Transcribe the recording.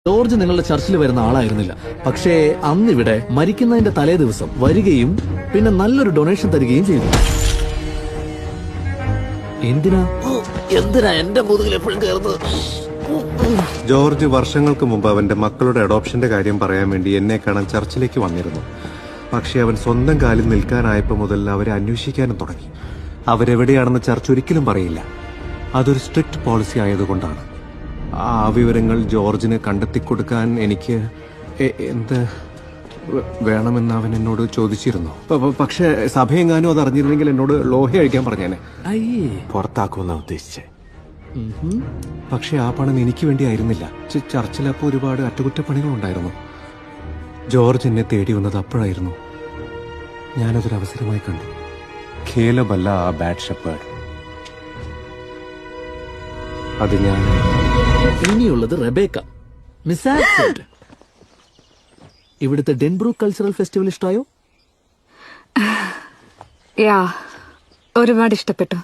George നിങ്ങളുടെ ചർച്ചിൽ വരുന്ന ആളായിരുന്നില്ല. പക്ഷേ അന്നിവിടെ മരിക്കുന്നതിന്റെ തലേ ദിവസം വരികയും പിന്നെ നല്ലൊരു ഡൊണേഷൻ തരികയും ചെയ്തു. എന്തിനാ എന്റെ മുതുകിൽ എപ്പോഴും കയറുന്നത്? ജോർജ് വർഷങ്ങൾക്ക് മുമ്പ് അവന്റെ മക്കളുടെ അഡോപ്ഷന്റെ കാര്യം പറയാൻ വേണ്ടി എന്നെ കാണാൻ ചർച്ചിലേക്ക് വന്നിരുന്നു. പക്ഷെ അവൻ സ്വന്തം കാലിൽ നിൽക്കാനായപ്പോ മുതൽ അവരെ അന്വേഷിക്കാനും തുടങ്ങി. അവരെവിടെയാണെന്ന് ചർച്ച് ഒരിക്കലും പറയില്ല. അതൊരു സ്ട്രിക്റ്റ് പോളിസി ആയതുകൊണ്ടാണ്. ആ വിവരങ്ങൾ ജോർജിന് കണ്ടെത്തിക്കൊടുക്കാൻ എനിക്ക് എന്ത് വേണമെന്ന് അവൻ എന്നോട് ചോദിച്ചിരുന്നു. പക്ഷെ സഭയെങ്ങാനും അത് അറിഞ്ഞിരുന്നെങ്കിൽ എന്നോട് ലോഹ അഴിക്കാൻ പറഞ്ഞേനെ. പുറത്താക്കുമെന്നാ ഉദ്ദേശിച്ചേ. പക്ഷെ ആ പണം എനിക്ക് വേണ്ടി ആയിരുന്നില്ല. ചർച്ചിലപ്പോ ഒരുപാട് അറ്റകുറ്റപ്പണികളുണ്ടായിരുന്നു. ജോർജ് എന്നെ തേടി വന്നത് അപ്പോഴായിരുന്നു. ഞാനതൊരു അവസരമായി കണ്ടു. ഖേലബല്ല ആ ബാഡ് ഷെപ്പേർഡ്. അത് ഞാൻ. ഇനിയുള്ളത് റെബേക്ക, മിസ് ആബ്സെന്റ്. ഇവിടുത്തെ ഡെൻബ്രൂക്ക് കൾച്ചറൽ ഫെസ്റ്റിവൽ ഇഷ്ടമായോ? ഒരുപാട് ഇഷ്ടപ്പെട്ടു.